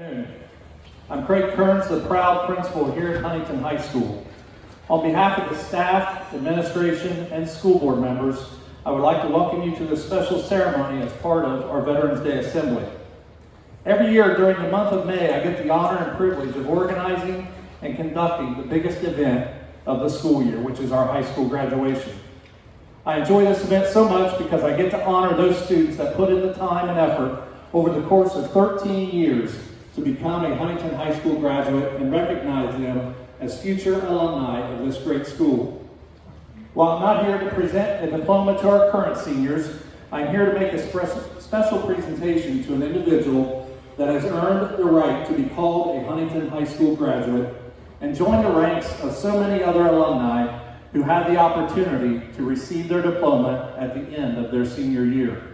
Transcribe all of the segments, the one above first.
afternoon. I'm Craig Kearns, the proud principal here at Huntington High School. On behalf of the staff, administration, and school board members, I would like to welcome you to this special ceremony as part of our Veterans Day Assembly. Every year during the month of May, I get the honor and privilege of organizing and conducting the biggest event of the school year, which is our high school graduation. I enjoy this event so much because I get to honor those students that put in the time and effort over the course of 13 years to become a Huntington High School graduate and recognize them as future alumni of this great school. While I'm not here to present a diploma to our current seniors, I'm here to make a special presentation to an individual that has earned the right to be called a Huntington High School graduate and join the ranks of so many other alumni who had the opportunity to receive their diploma at the end of their senior year.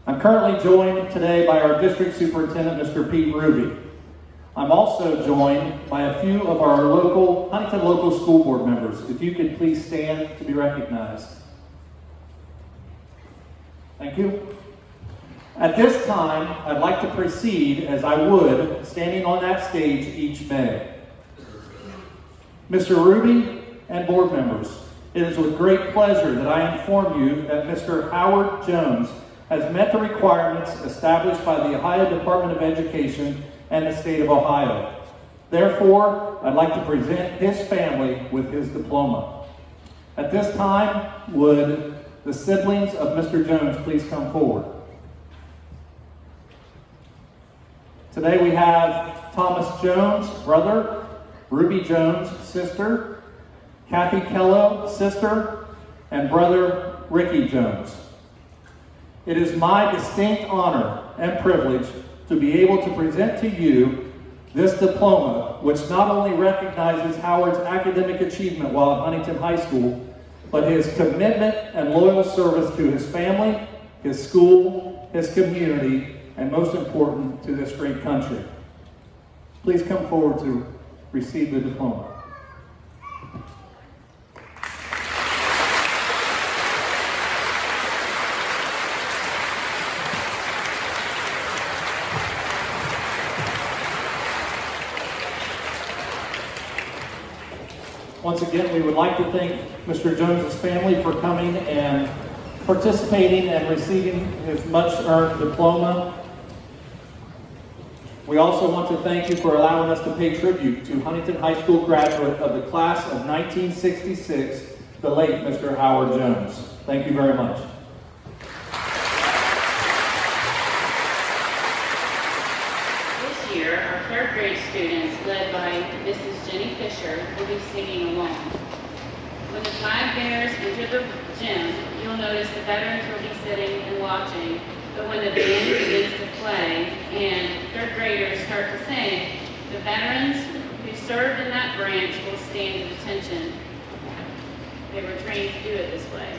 I'm currently joined today by our district superintendent, Mr. Pete Ruby. I'm also joined by a few of our Huntington local school board members. If you could please stand to be recognized. Thank you. At this time, I'd like to proceed as I would standing on that stage each May. Mr. Ruby and board members, it is with great pleasure that I inform you that Mr. Howard Jones has met the requirements established by the Ohio Department of Education and the state of Ohio. Therefore, I'd like to present his family with his diploma. At this time, would the siblings of Mr. Jones please come forward? Today we have Thomas Jones, brother, Ruby Jones, sister, Kathy Kello, sister, and brother Ricky Jones. It is my distinct honor and privilege to be able to present to you this diploma, which not only recognizes Howard's academic achievement while at Huntington High School, but his commitment and loyal service to his family, his school, his community, and most important, to this great country. Please come forward to receive the diploma. Once again, we would like to thank Mr. Jones's family for coming and participating and receiving his much-earned diploma. We also want to thank you for allowing us to pay tribute to Huntington High School graduate of the class of 1966, the late Mr. Howard Jones. Thank you very much. This year, our third grade students, led by Mrs. Jenny Fisher, will be singing along. When the flag bearers enter the gym, you'll notice the veterans will be sitting and watching, but when the band begins to play and third graders start to sing, the veterans who served in that branch will stand at attention. They were trained to do it this way.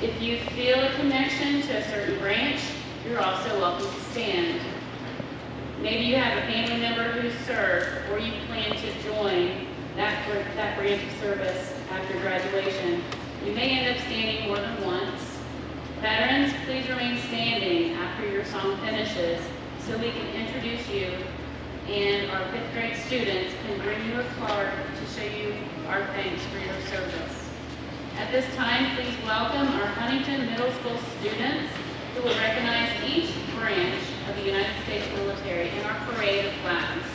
If you feel a connection to a certain branch, you're also welcome to stand. Maybe you have a family member who served, or you plan to join that branch of service after graduation. You may end up standing more than once. Veterans, please remain standing after your song finishes so we can introduce you, and our fifth grade students can bring you a card to show you our thanks for your service. At this time, please welcome our Huntington Middle School students who will recognize each branch of the United States military in our parade of flags.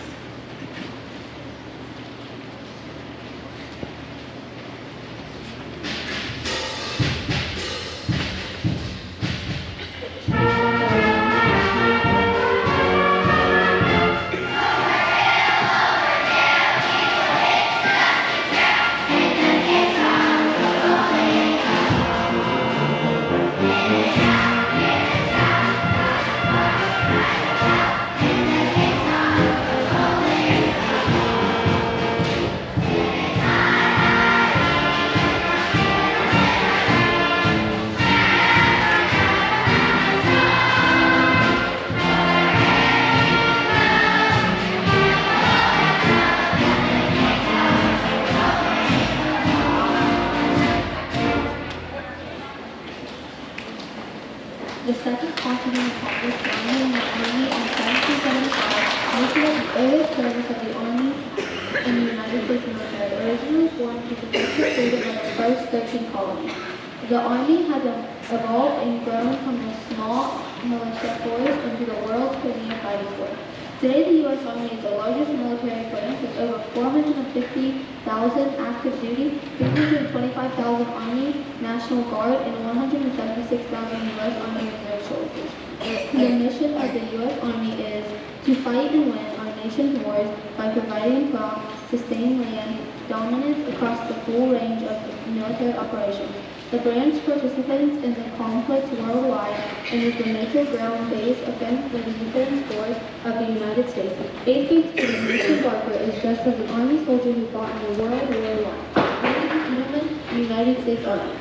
The second faculty is Dr. Stanley McNamee and 17 compilation of the earliest service of the Army in the United States military, originally formed to protect the freedom of the first 13 colonies. The Army has evolved and grown from a small militia force into the world's premier fighting force. Today, the U.S. Army is the largest military force with over 450,000 active duty, 325,000 Army National Guard, and 176,000 U.S. Army Reserve soldiers. The mission of the U.S. Army is to fight and win our nation's wars by providing prompt, sustained land dominance across the full range of military operations. The branch participates in the conflicts worldwide and is the neutral ground base against the defense force of the United States. Basic to the Mr. Barker is dressed as an Army soldier who fought in World War I. Ladies and gentlemen, the United States Army.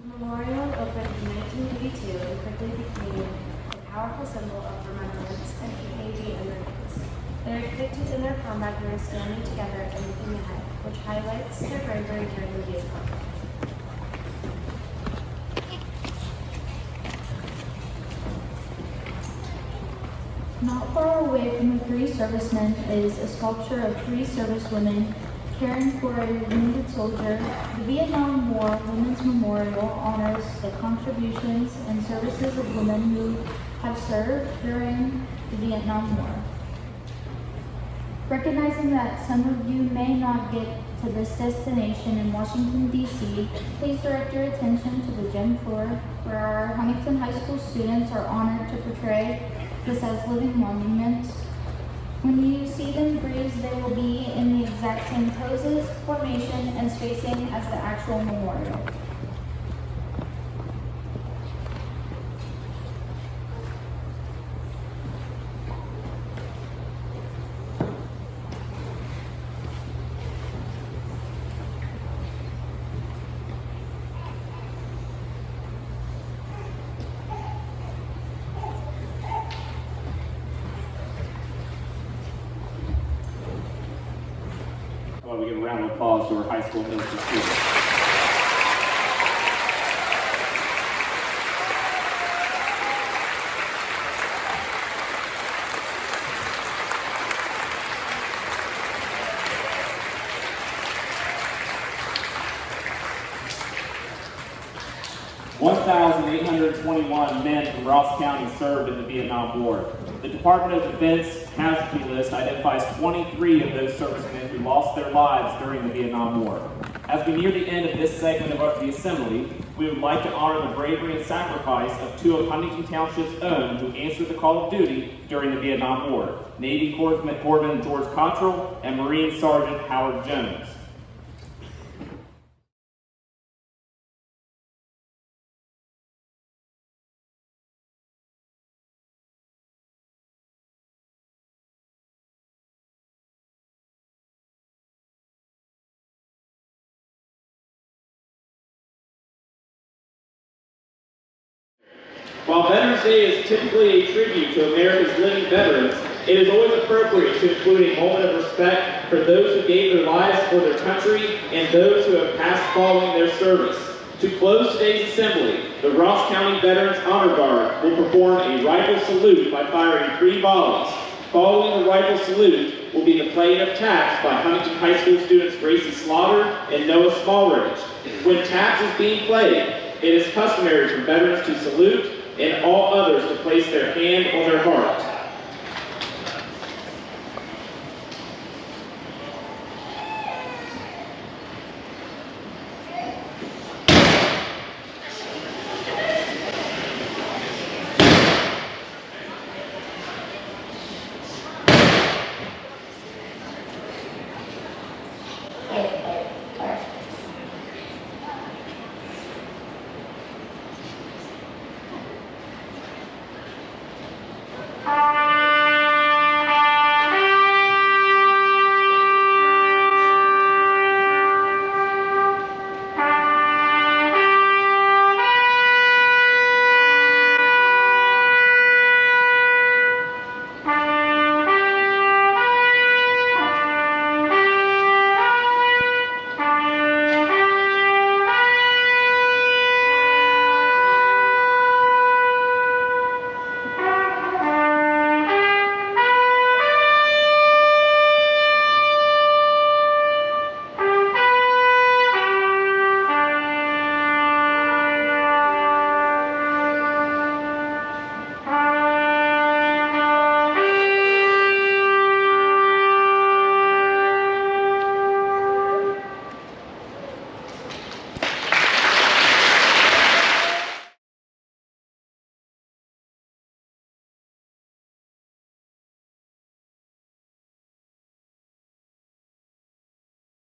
The memorial, opened in 1982, quickly became a powerful symbol of remembrance and community emergence. They are depicted in their combat gear standing together and looking ahead, which highlights their bravery during the Vietnam War. Not far away from the three servicemen is a sculpture of three servicewomen caring for a wounded soldier. The Vietnam War Women's Memorial honors the contributions and services of women who have served during the Vietnam War. Recognizing that some of you may not get to this destination in Washington, D.C., please direct your attention to the gym floor where our Huntington High School students are honored to portray this as living monuments. When you see them freeze, they will be in the exact same poses, formation, and spacing as the actual memorial. We give a round of applause to our high school military students. (1,821) men from Ross County served in the Vietnam War. The Department of Defense casualty list identifies 23 of those servicemen who lost their lives during the Vietnam War. As we near the end of this segment of the assembly, we would like to honor the bravery and sacrifice of two of Huntington Township's own who answered the call of duty during the Vietnam War, Navy Corpsman George Cottrell and Marine Sergeant Howard Jones. While Veterans Day is typically a tribute to America's living veterans, it is always appropriate to include a moment of respect for those who gave their lives for their country and those who have passed following their service. To close today's assembly, the Ross County Veterans Honor Guard will perform a rifle salute by firing 3 volleys. Following the rifle salute will be the playing of taps by Huntington High School students Gracie Slaughter and Noah Smallridge. When taps is being played, it is customary for veterans to salute and all others to place their hand on their heart.